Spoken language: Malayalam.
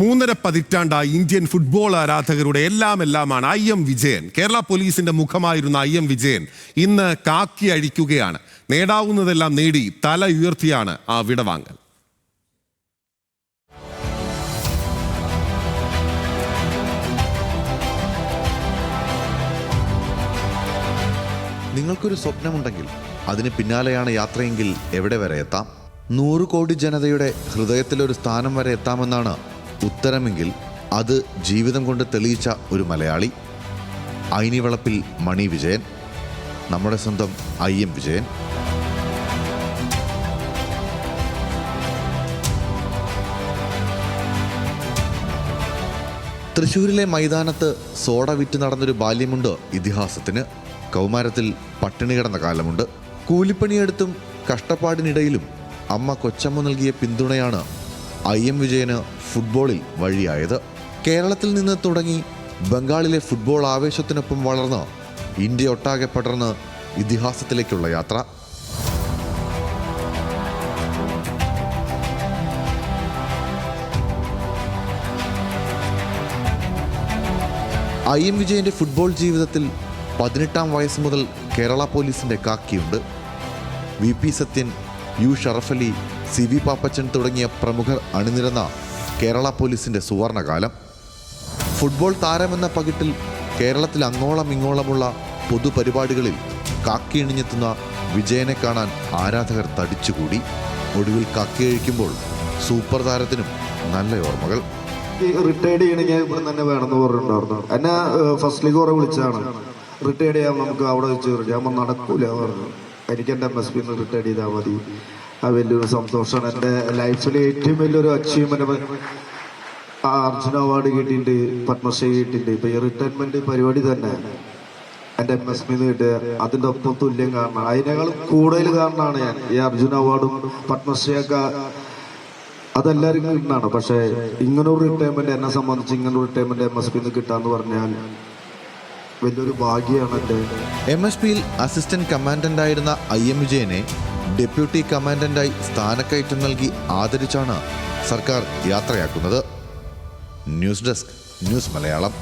മൂന്നര പതിറ്റാണ്ടായി ഇന്ത്യൻ ഫുട്ബോൾ ആരാധകരുടെ എല്ലാമാണ് IM വിജയൻ. കേരള പോലീസിന്റെ മുഖമായിരുന്ന IM വിജയൻ ഇന്ന് കാക്കി അഴിക്കുകയാണ്. നേടാവുന്നതെല്ലാം നേടി തല ഉയർത്തിയാണ് ആ വിടവാങ്ങൽ. നിങ്ങൾക്കൊരു സ്വപ്നമുണ്ടെങ്കിൽ അതിന് പിന്നാലെയാണ് യാത്രയെങ്കിൽ എവിടെ വരെ എത്താം? 100 കോടി ജനതയുടെ ഹൃദയത്തിലൊരു സ്ഥാനം വരെ എത്താമെന്നാണ് ഉത്തരമെങ്കിൽ അത് ജീവിതം കൊണ്ട് തെളിയിച്ച ഒരു മലയാളി. ഐനിവളപ്പിൽ മണി വിജയൻ, നമ്മുടെ സ്വന്തം IM വിജയൻ. തൃശ്ശൂരിലെ മൈതാനത്ത് സോഡ വിറ്റ് നടന്നൊരു ബാല്യമുണ്ട് ഇതിഹാസത്തിന്. കൗമാരത്തിൽ പട്ടിണി കിടന്ന കാലമുണ്ട്. കൂലിപ്പണിയെടുത്തും കഷ്ടപ്പാടിനിടയിലും അമ്മ കൊച്ചമ്മ നൽകിയ പിന്തുണയാണ് IM വിജയന് ഫുട്ബോളിൽ വഴിയായത്. കേരളത്തിൽ നിന്ന് തുടങ്ങി ബംഗാളിലെ ഫുട്ബോൾ ആവേശത്തിനൊപ്പം വളർന്ന് ഇന്ത്യ ഒട്ടാകെ പടർന്ന് ഇതിഹാസത്തിലേക്കുള്ള യാത്ര. IM വിജയന്റെ ഫുട്ബോൾ ജീവിതത്തിൽ 18-ാം വയസ്സ് മുതൽ കേരള പോലീസിന്റെ കാക്കിയുണ്ട്. VP Sathyan, U Sharafali, CV Pappachan തുടങ്ങിയ പ്രമുഖർ അണിനിരന്ന കേരള പോലീസിന്റെ സുവർണകാലം. ഫുട്ബോൾ താരമെന്ന പകിട്ടിൽ കേരളത്തിൽ അങ്ങോളം ഇങ്ങോളമുള്ള പൊതുപരിപാടികളിൽ കാക്കിയണിഞ്ഞെത്തുന്ന വിജയനെ കാണാൻ ആരാധകർ തടിച്ചുകൂടി. ഒടുവിൽ കാക്കിയഴിക്കുമ്പോൾ സൂപ്പർ താരത്തിനും നല്ല ഓർമ്മകൾ. റിട്ടയർഡ് ചെയ്യണമെങ്കിൽ ഇവിടെ തന്നെ വേണമെന്ന് പറഞ്ഞിട്ടുണ്ടായിരുന്നു. എന്നെ ഫസ്റ്റ് ലീഗ് കുറെ വിളിച്ചാണ്, റിട്ടയർഡ് ചെയ്യാൻ നമുക്ക് അവിടെ വെച്ച് ഞാൻ നടക്കൂല പറഞ്ഞു. എനിക്ക് എൻ്റെ MSP റിട്ടയർഡ് ചെയ്താൽ മതി. അത് വലിയൊരു സന്തോഷമാണ്. എൻ്റെ ലൈഫിലെ ഏറ്റവും വലിയൊരു അച്ചീവ്മെന്റ്. അർജുന അവാർഡ് കിട്ടിയിട്ടുണ്ട്, പത്മശ്രീ കിട്ടിയിട്ടുണ്ട്. ഇപ്പൊ ഈ റിട്ടയർമെന്റ് പരിപാടി തന്നെ എൻ്റെ MSP കിട്ടിയ അതിൻ്റെ ഒപ്പം തുല്യം കാരണം, അതിനേക്കാൾ കൂടുതൽ കാരണമാണ് ഞാൻ ഈ അർജുന അവാർഡും പത്മശ്രീയൊക്കെ. അതെല്ലാവർക്കും കിട്ടുന്നതാണ്. പക്ഷേ ഇങ്ങനൊരു റിട്ടയർമെന്റ് എന്നെ സംബന്ധിച്ച് ഇങ്ങനൊരു റിട്ടയർമെന്റ് MSP കിട്ടാന്ന് പറഞ്ഞാൽ വലിയൊരു ഭാഗ്യമാണ്. എൻ്റെ MSPയിൽ അസിസ്റ്റന്റ് കമാൻഡന്റായിരുന്ന IM വിജയനെ ഡെപ്യൂട്ടി കമാൻഡന്റായി സ്ഥാനക്കയറ്റം നൽകി ആദരിച്ചാണ് സർക്കാർ യാത്രയാക്കുന്നത്. News desk, news Malayalam.